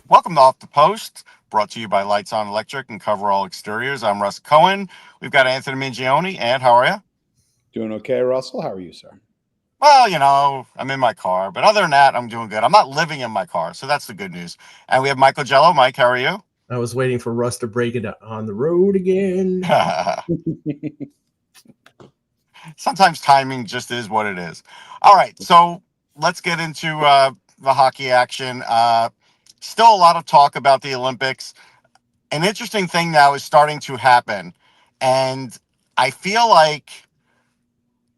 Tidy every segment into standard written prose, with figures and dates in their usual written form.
Welcome to Off the Post, brought to you by Lights On Electric and Cover All Exteriors. I'm Russ Cohen. We've got Anthony Mingione. And how are you? Doing okay, Russell? How are you, sir? Well, I'm in my car, but other than that, I'm doing good. I'm not living in my car, so that's the good news. And we have Michael Jello. Mike, how are you? I was waiting for Russ to break it on the road again. Sometimes timing just is what it is. All right, so let's get into the hockey action. Still a lot of talk about the Olympics. An interesting thing now is starting to happen, and I feel like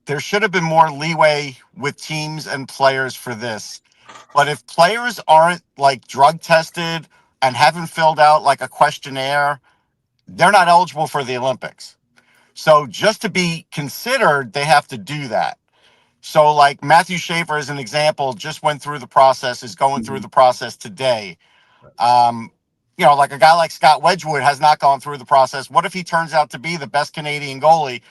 there should have been more leeway with teams and players for this. But if players aren't like drug tested and haven't filled out like a questionnaire, they're not eligible for the Olympics. So just to be considered, they have to do that. So like Matthew Schaefer, as an example, just went through the process, is going through the process today. Like a guy like Scott Wedgwood has not gone through the process. What if he turns out to be the best Canadian goalie?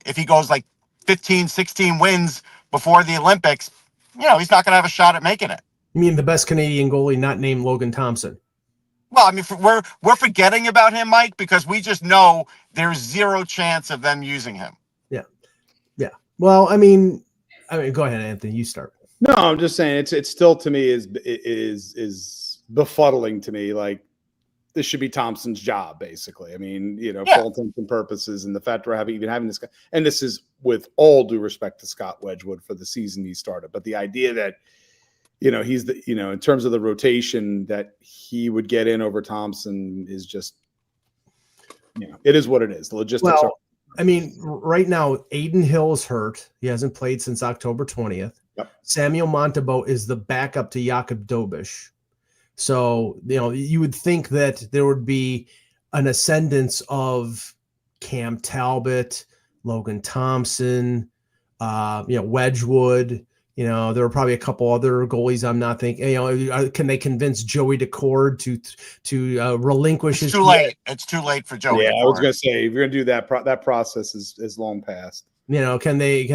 If he goes like 15, 16 wins before the Olympics, he's not going to have a shot at making it. You mean the best Canadian goalie not named Logan Thompson? Well, I mean, we're forgetting about him, Mike, because we just know there's zero chance of them using him. Yeah. Well, I mean, go ahead, Anthony. You start. No, I'm just saying it's still to me is befuddling to me. Like this should be Thompson's job, basically. I mean, for all intents and purposes, and the fact we're having this guy, and this is with all due respect to Scott Wedgwood for the season he started, but the idea that he's the in terms of the rotation that he would get in over Thompson is just it is what it is. The logistics are. I mean, right now, Aiden Hill is hurt. He hasn't played since October 20th. Yep. Samuel Montembeault is the backup to Jakub Dobish. So, you would think that there would be an ascendance of Cam Talbot, Logan Thompson, Wedgwood. There are probably a couple other goalies I'm not thinking. Can they convince Joey Daccord to relinquish his? It's too late. It's too late for Joey. Yeah, Daccord. I was going to say if you're going to do that, that process is long past. Can they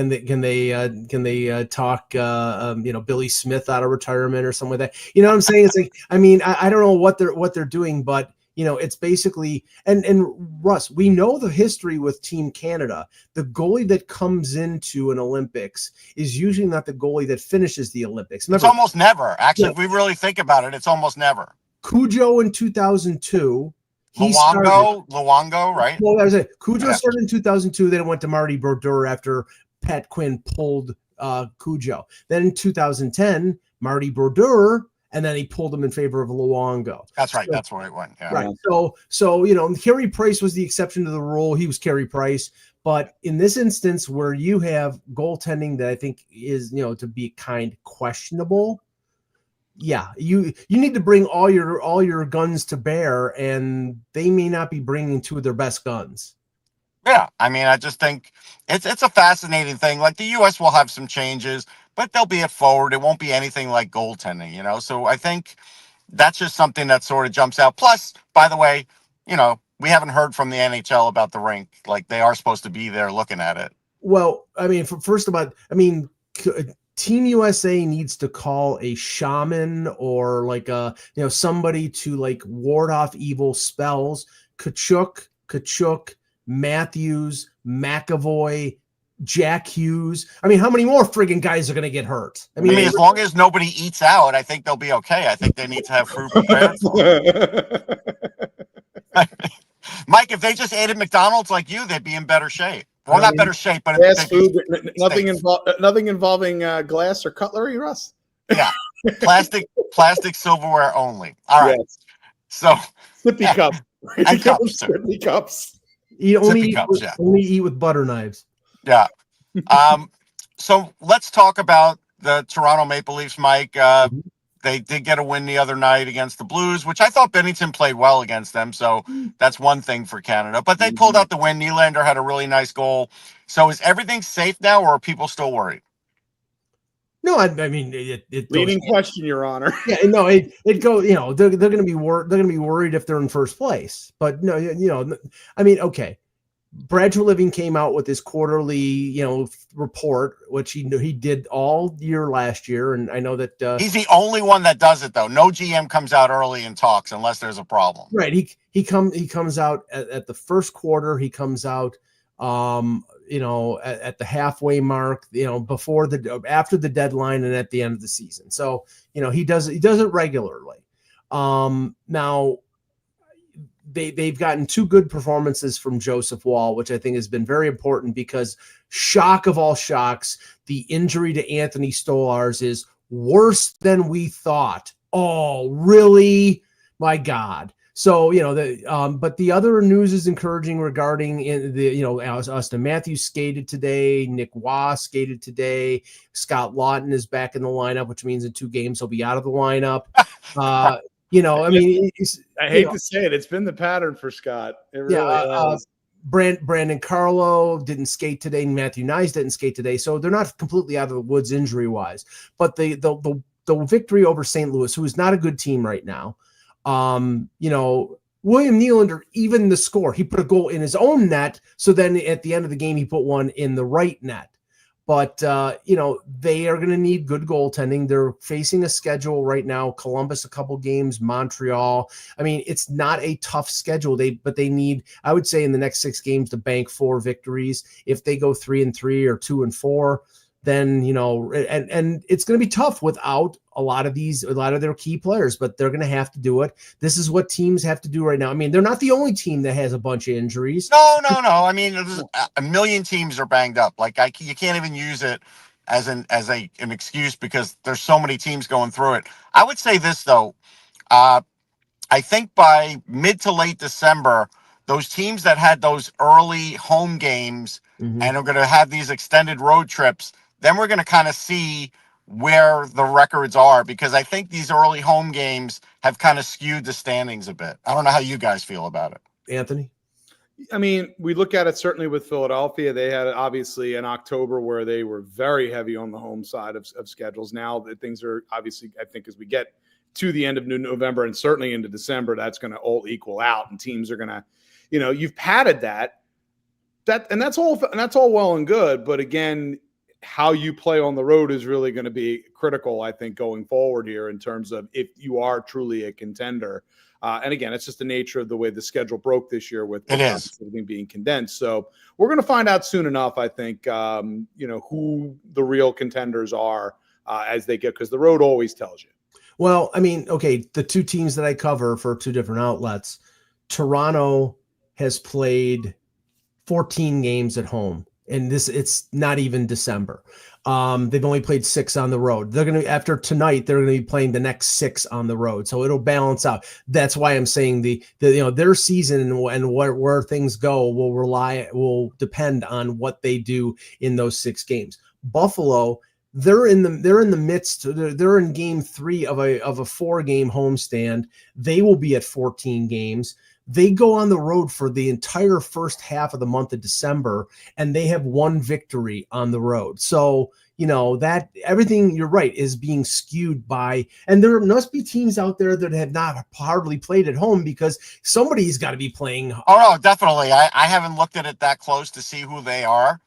talk Billy Smith out of retirement or something like that? You know what I'm saying? It's like, I mean, I don't know what they're doing, but it's basically and Russ, we know the history with Team Canada. The goalie that comes into an Olympics is usually not the goalie that finishes the Olympics. Remember, it's almost never. Actually, if we really think about it, it's almost never. Cujo in 2002. Luongo, right? Well, I was saying, Cujo started in 2002. Then it went to Marty Brodeur after Pat Quinn pulled Cujo. Then in 2010, Marty Brodeur, and then he pulled him in favor of Luongo. That's right. That's where it went. Yeah. Right. So Carey Price was the exception to the rule. He was Carey Price. But in this instance, where you have goaltending that I think is, to be kind, questionable. Yeah, you need to bring all your guns to bear, and they may not be bringing two of their best guns. Yeah, I mean, I just think it's a fascinating thing. Like the U.S. will have some changes, but they'll be at forward. It won't be anything like goaltending, So I think that's just something that sort of jumps out. Plus, by the way, we haven't heard from the NHL about the rink. Like they are supposed to be there looking at it. Well, I mean, Team USA needs to call a shaman or like somebody to like ward off evil spells. Kachuk, Matthews, McAvoy, Jack Hughes. I mean, how many more friggin' guys are going to get hurt? I mean, as long as nobody eats out, I think they'll be okay. I think they need to have fruit prepared for them. Mike, if they just ate at McDonald's like you, they'd be in better shape. Well, not better shape, but fast food. Nothing involving glass or cutlery, Russ. Yeah, plastic silverware only. All right. Yes. So sippy cup and cups. Sippy cups. You only eat with butter knives. Yeah. So let's talk about the Toronto Maple Leafs, Mike. They did get a win the other night against the Blues, which I thought Bennington played well against them. So that's one thing for Canada. But they pulled out the win. Nylander had a really nice goal. So is everything safe now, or are people still worried? No, I mean leading question, Your Honor. Yeah, no, it goes. They're going to be worried if they're in first place. But no, I mean, okay. Brad Treliving came out with his quarterly, report, which he did all year last year, and I know that he's the only one that does it though. No GM comes out early and talks unless there's a problem. Right. He comes out at the first quarter. He comes out, at the halfway mark, after the deadline and at the end of the season. So, he does it regularly. Now they've gotten two good performances from Joseph Wall, which I think has been very important because shock of all shocks, the injury to Anthony Stolarz is worse than we thought. Oh, really? My God. So, but the other news is encouraging regarding Austin Matthews skated today. Nick Waugh skated today. Scott Lawton is back in the lineup, which means in 2 games he'll be out of the lineup. I hate to say it. It's been the pattern for Scott. It really has. Brandon Carlo didn't skate today. Matthew Nyes didn't skate today. So they're not completely out of the woods injury wise, but the victory over St. Louis, who is not a good team right now. William Nylander, even the score, he put a goal in his own net. So then at the end of the game, he put one in the right net. But, they are going to need good goaltending. They're facing a schedule right now, Columbus, a couple games, Montreal. I mean, it's not a tough schedule. But they need, I would say in the next 6 games to bank 4 victories. If they go 3-3 or 2-4, then, and it's going to be tough without a lot of their key players, but they're going to have to do it. This is what teams have to do right now. I mean, they're not the only team that has a bunch of injuries. No. I mean, a million teams are banged up. Like you can't even use it as an excuse because there's so many teams going through it. I would say this though. I think by mid to late December, those teams that had those early home games and are going to have these extended road trips, then we're going to kind of see where the records are, because I think these early home games have kind of skewed the standings a bit. I don't know how you guys feel about it. Anthony? I mean, we look at it certainly with Philadelphia. They had obviously in October where they were very heavy on the home side of schedules. Now that things are obviously, I think as we get to the end of November and certainly into December, that's going to all equal out and teams are going to, you've padded that, and that's all well and good. But again, how you play on the road is really going to be critical, I think, going forward here in terms of if you are truly a contender. And again, it's just the nature of the way the schedule broke this year with everything being condensed. So we're going to find out soon enough, I think, who the real contenders are as they get, because the road always tells you. Well, I mean, okay, the 2 teams that I cover for 2 different outlets, Toronto has played 14 games at home. And it's not even December. They've only played 6 on the road. They're going to, after tonight, they're going to be playing the next 6 on the road. So it'll balance out. That's why I'm saying their season and where things go will depend on what they do in those 6 games. Buffalo, they're in the midst. They're in game 3 of a 4-game homestand. They will be at 14 games. They go on the road for the entire first half of the month of December, and they have 1 victory on the road. So, that everything, you're right, is being skewed by, and there must be teams out there that have not hardly played at home because somebody's got to be playing. Oh, no, definitely. I haven't looked at it that close to see who they are,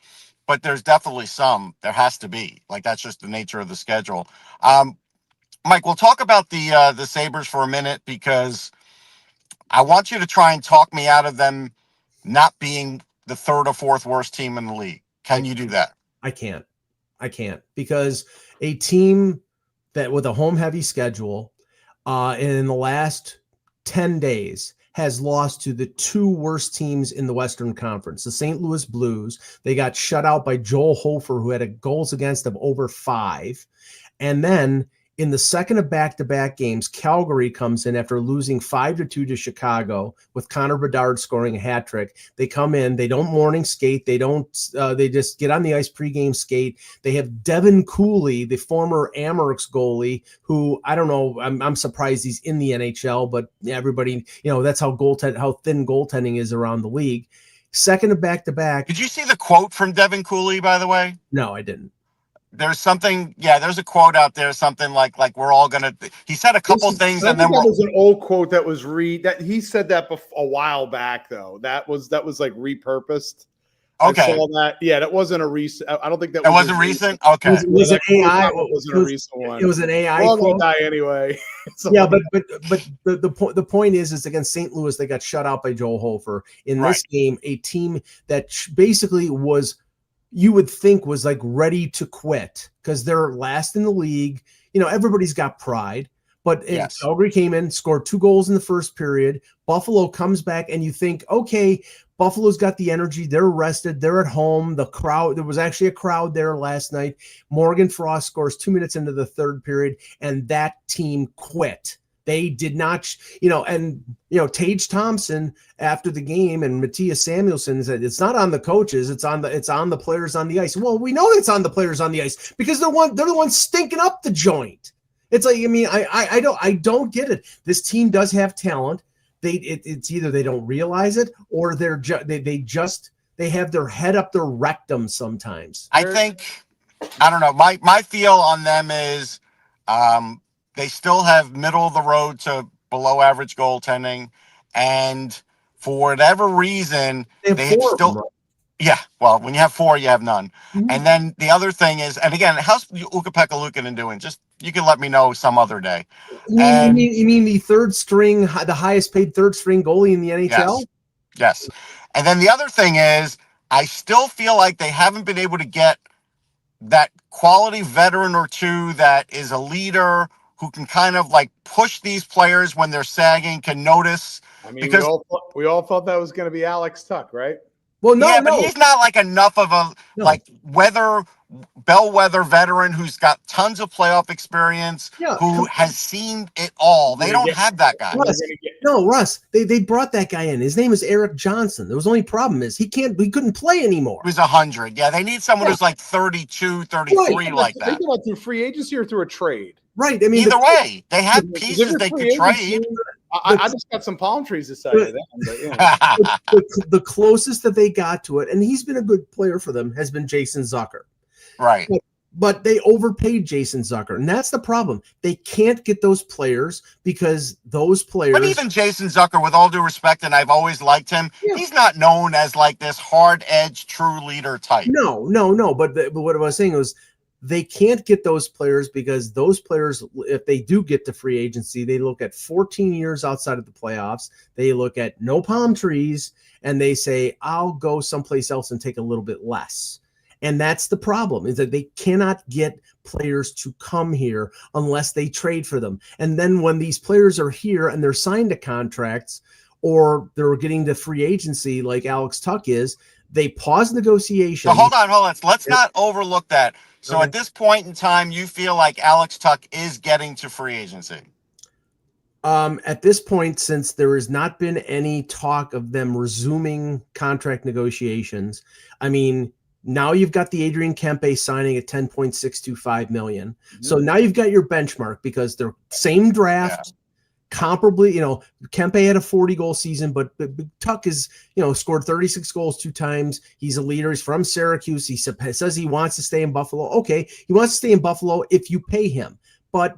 but there's definitely some. There has to be. Like, that's just the nature of the schedule. Mike, we'll talk about the Sabres for a minute because I want you to try and talk me out of them not being the 3rd or 4th worst team in the league. Can you do that? I can't because a team that with a home heavy schedule in the last 10 days has lost to the 2 worst teams in the Western Conference, the St. Louis Blues. They got shut out by Joel Hofer, who had a goals against of over 5. And then in the second of back-to-back games, Calgary comes in after losing 5-2 to Chicago with Connor Bedard scoring a hat trick. They come in, they don't morning skate, they just get on the ice pregame skate. They have Devin Cooley, the former Amerks goalie, who I don't know, I'm surprised he's in the NHL, but everybody, that's how thin goaltending is around the league. Second of back-to-back. Did you see the quote from Devin Cooley, by the way? No, I didn't. there's something, yeah, there's a quote out there, something like we're all gonna. He said a couple things, I and think then that was an old quote that was that he said that a while back though. That was like repurposed. okay, I saw that. Yeah, that wasn't a recent. I don't think that it was wasn't recent. Okay, It was an AI. It wasn't a recent one. It was an AI. We're all gonna quote. die anyway. So, Yeah, but the point is against St. Louis, they got shut out by Joel Hofer in this game, a team that basically was, you would think, was like ready to quit because they're last in the league. You know, everybody's got pride, but Yes. Calgary came in, scored 2 goals in the first period. Buffalo comes back, and you think, okay, Buffalo's got the energy. They're rested. They're at home. The crowd, there was actually a crowd there last night. Morgan Frost scores 2 minutes into the third period, and that team quit. They did not, and Tage Thompson after the game and Matthias Samuelson said it's not on the coaches, it's on the players on the ice. Well, we know it's on the players on the ice because they're the ones stinking up the joint. It's like, I mean, I don't get it. This team does have talent. It's either they don't realize it or they have their head up their rectum sometimes. I think, I don't know. My feel on them is, they still have middle of the road to below average goaltending, and for whatever reason, they have still. Yeah, well, when you have 4, you have none. Mm-hmm. And then the other thing is, and again, how's Ukko-Pekka Luukkonen doing? Just, you can let me know some other day. You mean the third string, the highest paid third string goalie in the NHL? Yes. And then the other thing is, I still feel like they haven't been able to get that quality veteran or two that is a leader who can kind of like push these players when they're sagging, can notice. I mean, we all thought that was going to be Alex Tuch, right? Well, no, but he's not like enough of a bellwether veteran who's got tons of playoff experience, who has seen it all. They don't have that guy. Russ, they brought that guy in. His name is Eric Johnson. The only problem is he couldn't play anymore. He was 100. Yeah, they need someone who's like 32, 33 like that. They do that through free agency or through a trade. Right. I mean, either way, they have pieces they could trade. I just got some palm trees to say to them. But, the closest that they got to it, and he's been a good player for them, has been Jason Zucker. Right. But they overpaid Jason Zucker, and that's the problem. They can't get those players because those players. But even Jason Zucker, with all due respect, and I've always liked him, he's not known as like this hard-edged true leader type. No. But what I was saying was, they can't get those players because those players, if they do get to free agency, they look at 14 years outside of the playoffs. They look at no palm trees, and they say, I'll go someplace else and take a little bit less. And that's the problem, is that they cannot get players to come here unless they trade for them. And then when these players are here and they're signed to contracts or they're getting to free agency like Alex Tuch is, they pause negotiations. So hold on. Let's not overlook that. So at this point in time, you feel like Alex Tuch is getting to free agency? At this point, since there has not been any talk of them resuming contract negotiations, I mean, now you've got the Adrian Kempe signing at $10.625 million. Mm-hmm. So now you've got your benchmark because they're same draft. Yeah. Comparably, Kempe had a 40-goal season, but Tuch is, scored 36 goals 2 times. He's a leader. He's from Syracuse. He says he wants to stay in Buffalo. Okay, he wants to stay in Buffalo if you pay him. But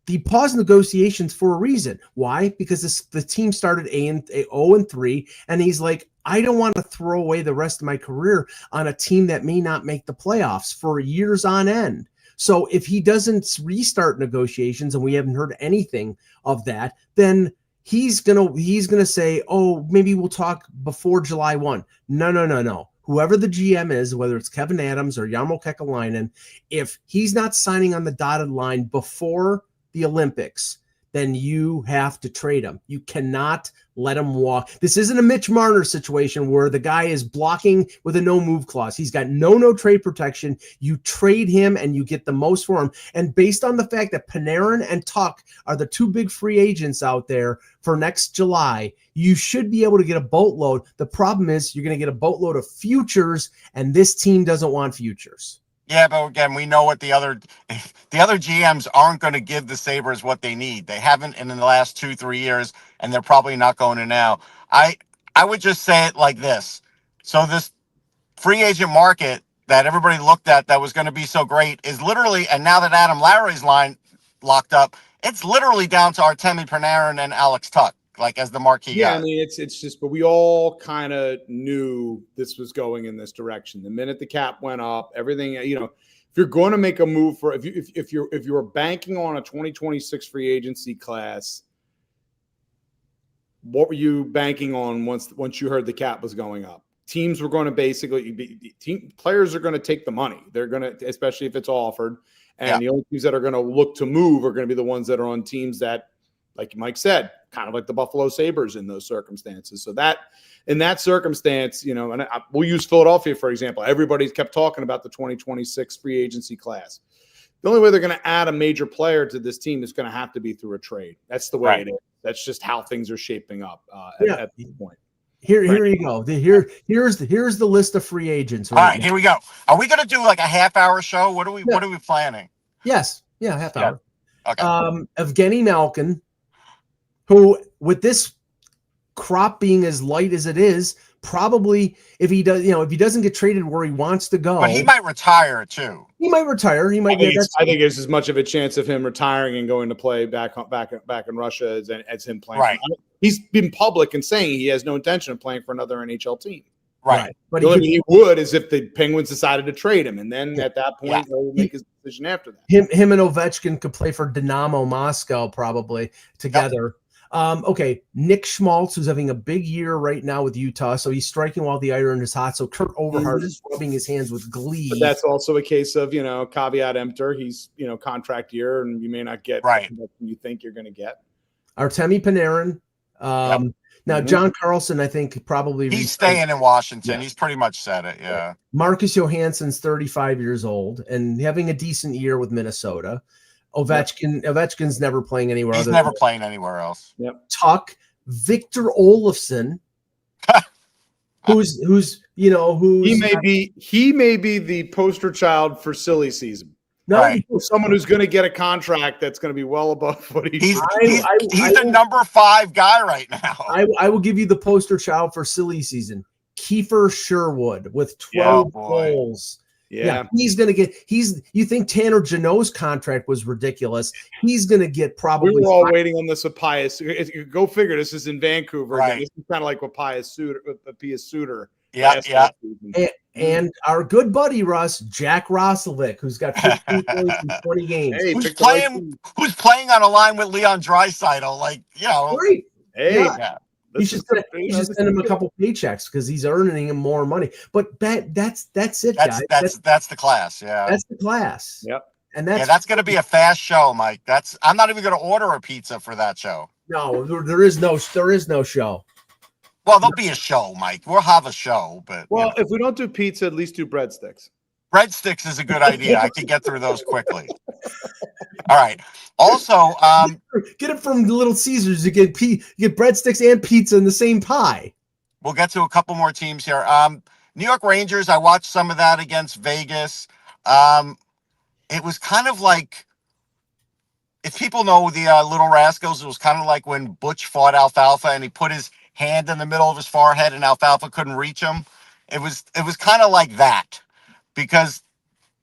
the pause negotiations for a reason. Why? Because the team started 0-3, and he's like, I don't want to throw away the rest of my career on a team that may not make the playoffs for years on end. So if he doesn't restart negotiations, and we haven't heard anything of that, then he's gonna say, oh, maybe we'll talk before July 1. No. Whoever the GM is, whether it's Kevin Adams or Jarmo Kekalainen, if he's not signing on the dotted line before the Olympics, then you have to trade him. You cannot let him walk. This isn't a Mitch Marner situation where the guy is blocking with a no-move clause. He's got no trade protection. You trade him and you get the most for him. And based on the fact that Panarin and Tuch are the 2 big free agents out there for next July, you should be able to get a boatload. The problem is you're going to get a boatload of futures, and this team doesn't want futures. Yeah, but again, we know what the other GMs aren't going to give the Sabres what they need. They haven't in the last 2-3 years, and they're probably not going to now. I would just say it like this. So this free agent market, that everybody looked at that was going to be so great is literally, and now that Adam Larry's line locked up, it's literally down to Artemi Panarin and Alex Tuck, like as the marquee Yeah, guy. I mean, it's just, but we all kind of knew this was going in this direction. The minute the cap went up, everything, you know, if you're going to make a move for, if you're banking on a 2026 free agency class, what were you banking on once you heard the cap was going up? Teams were going to basically players are going to take the money. They're going to, especially if it's offered, and the only teams that are going to look to move are going to be the ones that are on teams that, like Mike said, kind of like the Buffalo Sabres in those circumstances. So that, in that circumstance, you know, and we'll use Philadelphia, for example. Everybody's kept talking about the 2026 free agency class. The only way they're going to add a major player to this team is going to have to be through a trade. That's the way it is. That's just how things are shaping up at this point. Here you go. Here's the list of free agents. All right, here we go. Are we going to do like a half-hour show? What are we planning? Yes. Yeah, half hour. Okay. Evgeny Malkin, who with this crop being as light as it is, probably if he doesn't get traded where he wants to go, but he might retire too. He might retire. He might. I think there's as much of a chance of him retiring and going to play back in Russia as him playing. Right. He's been public and saying he has no intention of playing for another NHL team. Right. But the only thing he would is if the Penguins decided to trade him, and then at that point he'll make his decision after that. Him and Ovechkin could play for Dynamo Moscow probably together. Okay, Nick Schmaltz, who's having a big year right now with Utah, so he's striking while the iron is hot. So Kurt Overhart is rubbing his hands with glee. But that's also a case of, caveat emptor. He's, contract year, and you may not get what you think you're going to get. Artemi Panarin. Now, John Carlson, I think probably he's staying in Washington. He's pretty much said it. Yeah. Marcus Johansson's 35 years old and having a decent year with Minnesota. Ovechkin's never playing anywhere. He's never playing anywhere else. Yep. Tuck, Victor Olofsson, who's he may be the poster child for silly season. No, someone who's going to get a contract that's going to be well above what he's the number 5 guy right now. I will give you the poster child for silly season. Kiefer Sherwood with 12 goals. Yeah, he's going to get. You think Tanner Janot's contract was ridiculous? He's going to get probably. We were all waiting on this with Pius. Go figure. This is in Vancouver. Right. This is kind of like what Pius Suter. Yeah. And our good buddy Russ, Jack Roslovic, who's got 15 points in 20 games. Hey, who's playing on a line with Leon Draisaitl? Great. Hey. Yeah. You should send him a couple paychecks because he's earning him more money. But that's it, guys. That's the class. Yeah, that's the class. Yep. And that's going to be a fast show, Mike. I'm not even going to order a pizza for that show. No, there is no show. Well, there'll be a show, Mike. We'll have a show, but if we don't do pizza, at least do breadsticks. Breadsticks is a good idea. I can get through those quickly. All right. Also, get it from Little Caesars. You get breadsticks and pizza in the same pie. We'll get to a couple more teams here. New York Rangers. I watched some of that against Vegas. It was kind of like, if people know the Little Rascals, it was kind of like when Butch fought Alfalfa and he put his hand in the middle of his forehead and Alfalfa couldn't reach him. It was kind of like that, because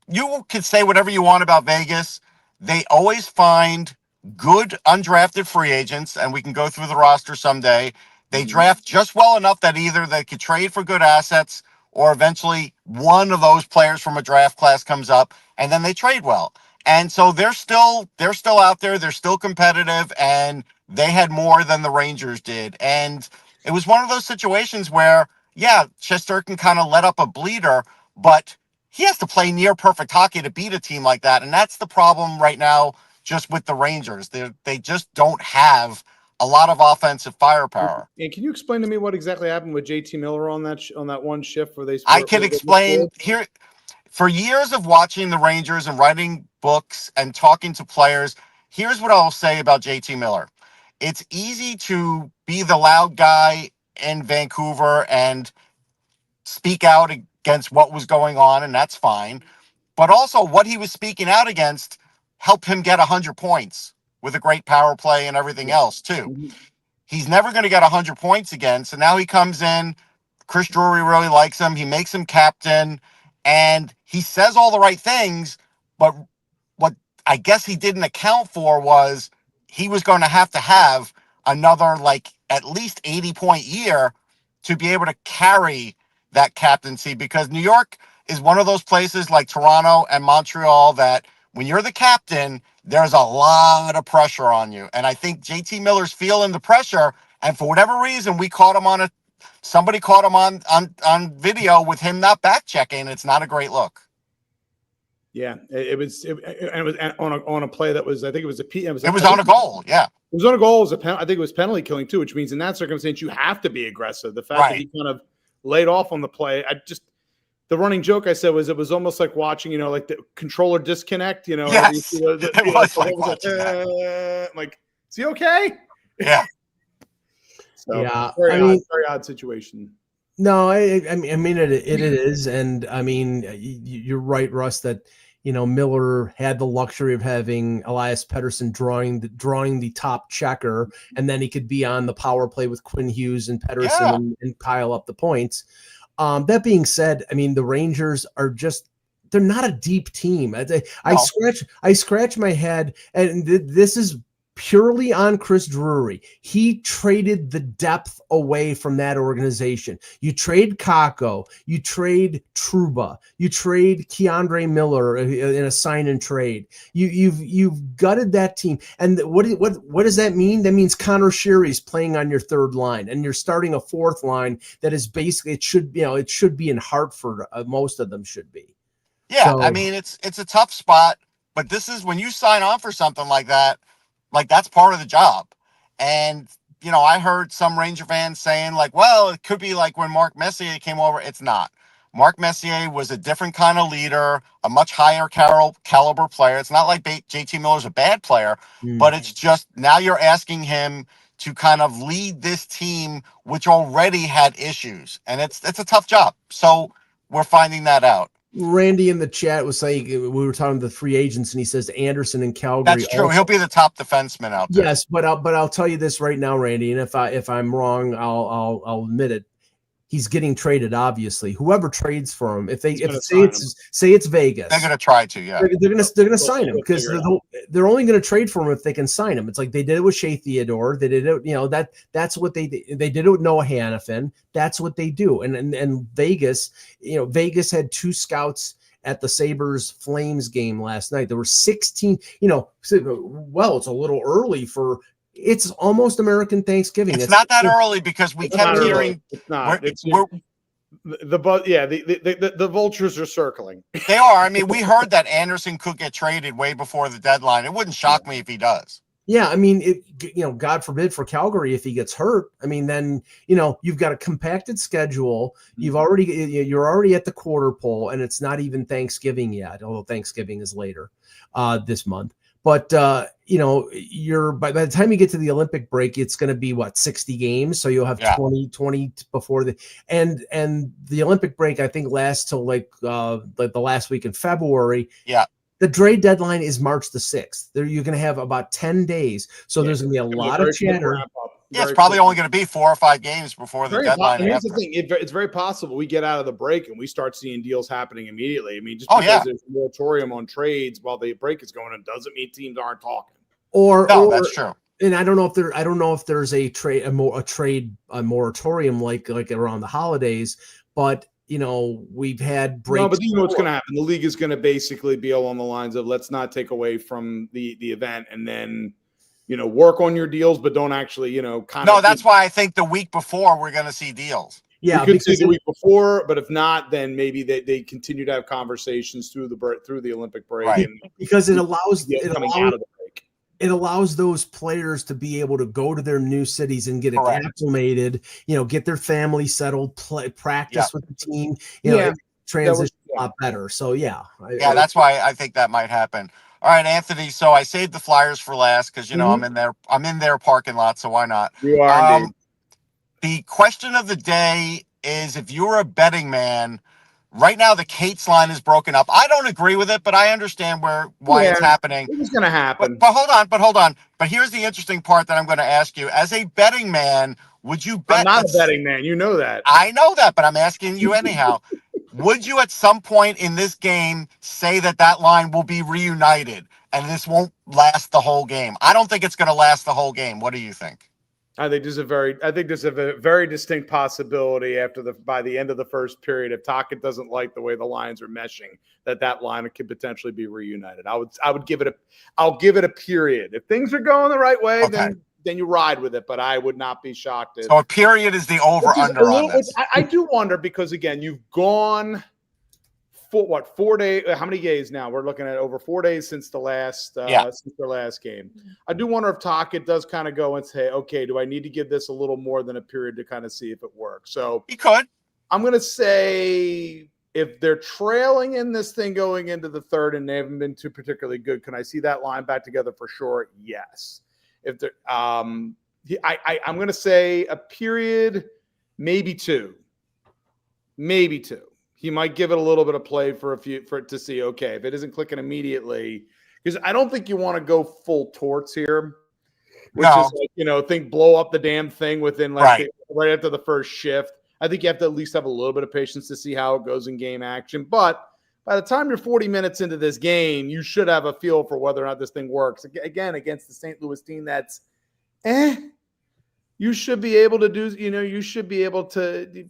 you can say whatever you want about Vegas. They always find good undrafted free agents, and we can go through the roster someday. They draft just well enough that either they could trade for good assets or eventually one of those players from a draft class comes up and then they trade well. And so they're still out there. They're still competitive, and they had more than the Rangers did. And it was one of those situations where, Shesterkin kind of let up a bleeder, but he has to play near perfect hockey to beat a team like that. And that's the problem right now just with the Rangers. They just don't have a lot of offensive firepower. And can you explain to me what exactly happened with JT Miller on that one shift where they? I can explain here. For years of watching the Rangers and writing books and talking to players, here's what I'll say about JT Miller. It's easy to be the loud guy in Vancouver and speak out against what was going on, and that's fine. But also what he was speaking out against helped him get 100 points with a great power play and everything else, too. He's never going to get 100 points again, so now he comes in. Chris Drury really likes him. He makes him captain. And he says all the right things, but what I guess he didn't account for was he was going to have another like at least 80-point year to be able to carry that captaincy, because New York is one of those places like Toronto and Montreal that when you're the captain, there's a lot of pressure on you. And I think JT Miller's feeling the pressure. And for whatever reason, somebody caught him on video with him not back checking. It's not a great look. Yeah, it was on a play that was, I think it was it was on a goal. Yeah, it was on a goal. I think it was penalty killing too, which means in that circumstance you have to be aggressive. The fact that he kind of laid off on the play, the running joke I said was it was almost like watching, like the controller disconnect. Yes, it was like watching that. Like, is he okay? Yeah. So, yeah, very odd situation. No, I mean it is, and I mean you're right, Russ, that Miller had the luxury of having Elias Pettersson drawing the top checker, and then he could be on the power play with Quinn Hughes and Pettersson and pile up the points. That being said, I mean the Rangers are they're not a deep team. I scratch my head, and this is purely on Chris Drury. He traded the depth away from that organization. You trade Kakko, you trade Trouba, you trade Keandre Miller in a sign and trade. You've gutted that team. And what does that mean? That means Connor Sheary's playing on your third line, and you're starting a fourth line that is basically it should be in Hartford. Most of them should be. Yeah, so, I mean it's a tough spot, but this is when you sign on for something like that. Like, that's part of the job. And, I heard some Ranger fans saying, like, well, it could be like when Mark Messier came over. It's not. Mark Messier was a different kind of leader, a much higher caliber player. It's not like JT Miller's a bad player, but it's just now you're asking him to kind of lead this team, which already had issues. And it's a tough job. So we're finding that out. Randy in the chat was saying we were talking to the free agents, and he says Anderson in Calgary. That's true. He'll be the top defenseman out there. Yes, but I'll tell you this right now, Randy, and if I'm wrong, I'll admit it. He's getting traded, obviously. Whoever trades for him, if say it's Vegas, they're going to try to, yeah. They're going to sign him because they're only going to trade for him if they can sign him. It's like they did it with Shea Theodore. They did it, that's what they did it with Noah Hannafin. That's what they do. And Vegas, Vegas had 2 scouts at the Sabres Flames game last night. There were 16. Well, it's a little early for. It's almost American Thanksgiving. It's not that early because we kept hearing. It's not. The vultures are circling. They are. I mean, we heard that Anderson could get traded way before the deadline. It wouldn't shock me if he does. Yeah, I mean, God forbid for Calgary if he gets hurt. I mean, then you've got a compacted schedule. You're already at the quarter pole, and it's not even Thanksgiving yet. Although Thanksgiving is later this month. But you're by the time you get to the Olympic break, it's going to be 60 games. So you'll have 20 before and the Olympic break, I think, lasts till like the last week in February. Yeah. The trade deadline is March the 6th. You're going to have about 10 days. So there's going to be a lot of chatter. Yeah, it's probably only going to be 4 or 5 games before the deadline. And here's the thing: it's very possible we get out of the break and we start seeing deals happening immediately. I mean, just because there's a moratorium on trades while the break is going on doesn't mean teams aren't talking. That's true. And I don't know if there's a moratorium like around the holidays, but we've had breaks. No, but you know what's going to happen. The league is going to basically be all on the lines of let's not take away from the event, and then. Work on your deals, but don't actually, that's why I think the week before we're going to see deals. Yeah, we could see the week before, but if not, then maybe they continue to have conversations through the Olympic break, right. Because it allows out of the break. It allows those players to be able to go to their new cities and get acclimated, get their family settled, practice with the team, transition a lot better. So that's why I think that might happen. All right, Anthony. So I saved the Flyers for last because I'm in their parking lot, so why not? You are indeed. The question of the day is: if you're a betting man, right now the Cates line is broken up. I don't agree with it, but I understand why it's happening. It's going to happen. But hold on. But here's the interesting part that I'm going to ask you: as a betting man, would you bet? I'm not a betting man. You know that. I know that, but I'm asking you anyhow. would you at some point in this game say that line will be reunited and this won't last the whole game? I don't think it's going to last the whole game. What do you think? I think there's a very distinct possibility by the end of the first period, if Tocchet doesn't like the way the lines are meshing, that line could potentially be reunited. I'll give it a period. If things are going the right way, Okay. then you ride with it. But I would not be shocked. So a period is the over under on this. I do wonder because again, you've gone for 4 days? How many days now? We're looking at over 4 days since their last game. I do wonder if Tocchet does kind of go and say, okay, do I need to give this a little more than a period to kind of see if it works? So He could. I'm going to say if they're trailing in this thing going into the third and they haven't been too particularly good, can I see that line back together for sure? Yes. If they're, I'm going to say a period, maybe two. He might give it a little bit of play for it to see, okay, if it isn't clicking immediately, because I don't think you want to go full torts here, which is like, think blow up the damn thing within right after the first shift. I think you have to at least have a little bit of patience to see how it goes in game action. But by the time you're 40 minutes into this game, you should have a feel for whether or not this thing works. Again, against the St. Louis team that's, you should be able to do, you should be able to,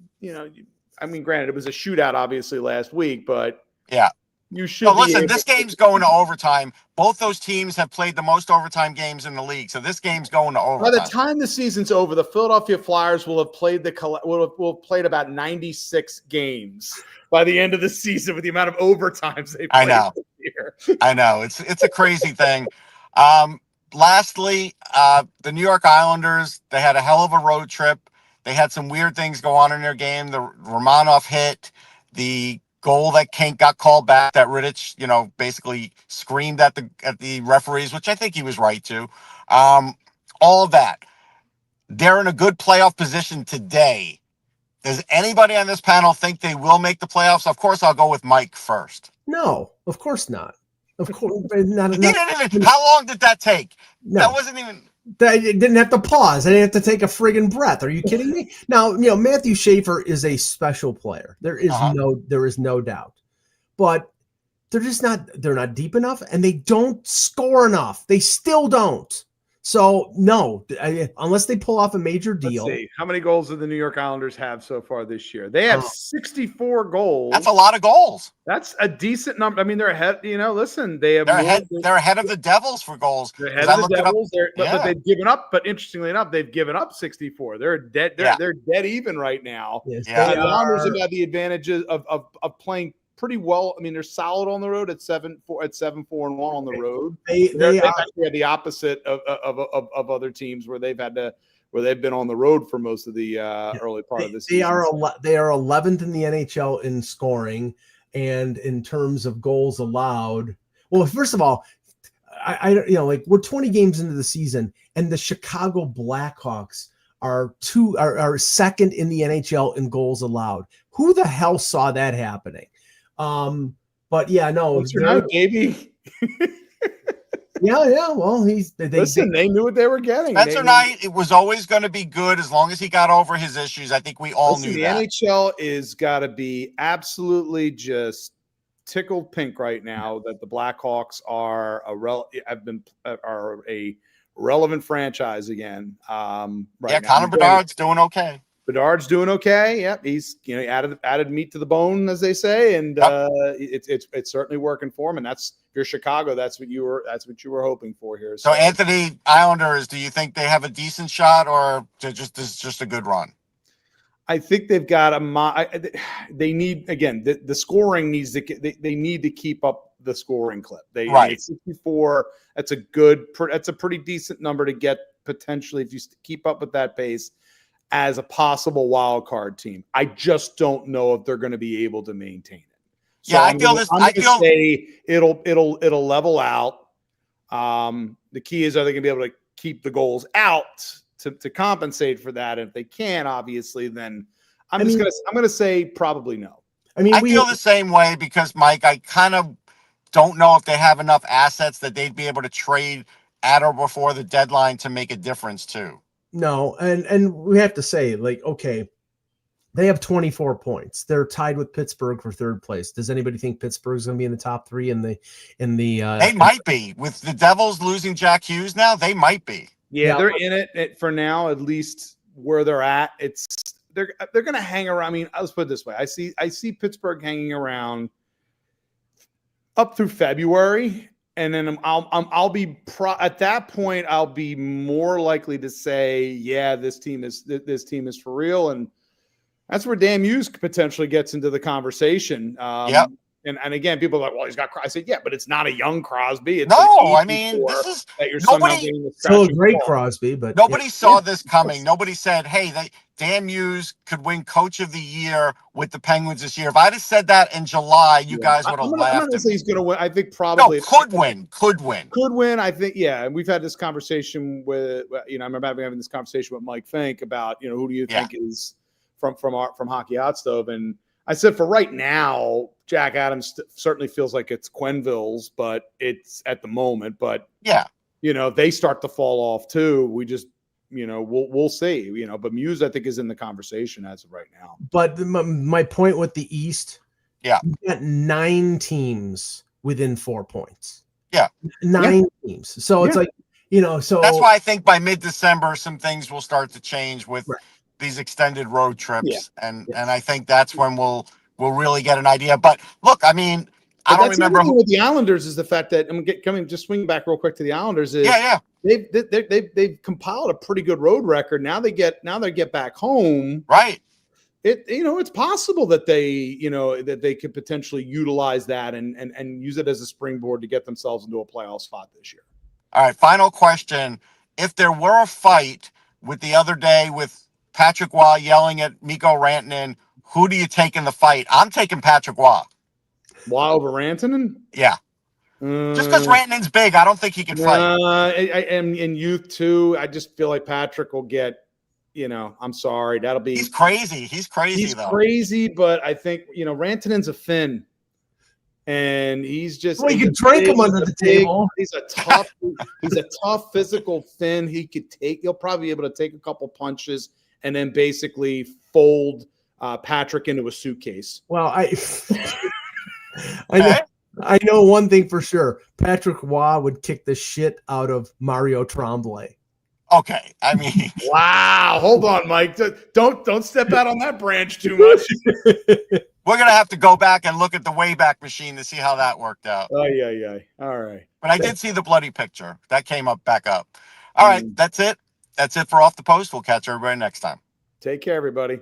I mean, granted, it was a shootout, obviously, last week, but yeah, you should. So listen, this game's going to overtime. Both those teams have played the most overtime games in the league, so this game's going to overtime. By the time the season's over, the Philadelphia Flyers will have played about 96 games by the end of the season with the amount of overtimes they played. I know. It's a crazy thing. Lastly, the New York Islanders, they had a hell of a road trip. They had some weird things go on in their game. The Romanov hit, the goal that Kent got called back, that Rittich, basically screamed at the referees, which I think he was right to. All of that. They're in a good playoff position today. Does anybody on this panel think they will make the playoffs? Of course, I'll go with Mike first. No, of course not. Of course not. How long did that take? No. That wasn't even. They didn't have to pause. They didn't have to take a friggin' breath. Are you kidding me? Now, Matthew Schaefer is a special player. There is no doubt. But they're not deep enough, and they don't score enough. They still don't. So, no, unless they pull off a major deal. Let's see. How many goals do the New York Islanders have so far this year? They have 64 goals. That's a lot of goals. That's a decent number. I mean, they're ahead. Listen, they're ahead of the Devils for goals. They're ahead of the Devils. But they've given up. But interestingly enough, they've given up 64. They're dead. They're dead even right now. Yes, the Islanders have had the advantages of playing pretty well. I mean, they're solid on the road at 7-4 and 1 on the road. They actually had the opposite of other teams where they've been on the road for most of the early part of the season. They are 11th in the NHL in scoring, and in terms of goals allowed. Well, first of all, we're 20 games into the season, and the Chicago Blackhawks are second in the NHL in goals allowed. Who the hell saw that happening? But yeah, no, baby. Yeah. Well, they knew what they were getting. Spencer Knight, it was always going to be good as long as he got over his issues. I think we all knew the that. NHL is got to be absolutely just tickled pink right now that the Blackhawks are a relevant franchise again. Connor Bedard's doing okay. Bedard's doing okay. Yep, he's added meat to the bone, as they say, and it's certainly working for him. And that's, if you're Chicago, that's what you were hoping for here. So Anthony, Islanders, do you think they have a decent shot, or just a good run? I think they've got they need, again, the scoring needs to. They need to keep up the scoring clip. They 64. That's a pretty decent number to get potentially if you keep up with that pace as a possible wild card team. I just don't know if they're going to be able to maintain it. So I feel say it'll level out. The key is, are they going to be able to keep the goals out to compensate for that? And if they can, obviously, then I'm going to say probably no. I feel the same way because, Mike, I kind of don't know if they have enough assets that they'd be able to trade at or before the deadline to make a difference too. No, and we have to say, okay, They have 24 points. They're tied with Pittsburgh for third place. Does anybody think Pittsburgh's going to be in the top three in the They might be. With the Devils losing Jack Hughes now, they might be. Yeah, Yeah. they're in it for now, at least where they're at. They're going to hang around. I mean, let's put it this way: I see Pittsburgh hanging around up through February, and then I'll be at that point I'll be more likely to say, yeah, this team is for real, and that's where Dan Hughes potentially gets into the conversation. Yep. And again, people are like, well, he's got. I said, yeah, but it's not a young Crosby. It's No, I mean, this is that you're somehow nobody. getting the still a scratch great and claw. Crosby, but Nobody saw this coming. Nobody said, hey, Dan Hughes could win Coach of the Year with the Penguins this year. If I'd have said that in July, you guys would have I'm not laughed going to at say me. he's going to win. I think No, probably could win. Could win. I think, yeah. And we've had this conversation with, I remember having this conversation with Mike Fink about, who do you think is from Hockey Hot Stove? And I said, for right now, Jack Adams certainly feels like it's Quenneville's, but it's at the moment. But yeah, they start to fall off too. We just, we'll see. But Muse, I think, is in the conversation as of right now. But my point with the East, yeah, you got 9 teams within 4 points. Yeah, 9 teams. So it's like, so that's why I think by mid-December some things will start to change with these extended road trips, and I think that's when we'll really get an idea. But look, I mean, I don't remember with the Islanders is the fact that just swing back real quick to the Islanders is they've compiled a pretty good road record. Now they get back home. Right. It's possible that they could potentially utilize that and use it as a springboard to get themselves into a playoff spot this year. All right, final question. If there were a fight with the other day with Patrick Waugh yelling at Mikko Rantanen, who do you take in the fight? I'm taking Patrick Waugh. Waugh over Rantanen? Yeah. Just because Rantanen's big, I don't think he can fight. And in youth too, I just feel like Patrick will get, I'm sorry. That'll be. He's crazy. He's crazy, but I think, Rantanen's a Finn. And he's just. Well, you can drink him under the table. He's a tough physical Finn. He'll probably be able to take a couple punches and then basically fold Patrick into a suitcase. Well, I know one thing for sure. Patrick Waugh would kick the shit out of Mario Tremblay. Okay, I mean, wow. Hold on, Mike. Don't step out on that branch too much. We're gonna have to go back and look at the Wayback Machine to see how that worked out. Oh yeah. All right. But I did see the bloody picture that came back up. All right, that's it. That's it for Off the Post. We'll catch everybody next time. Take care, everybody.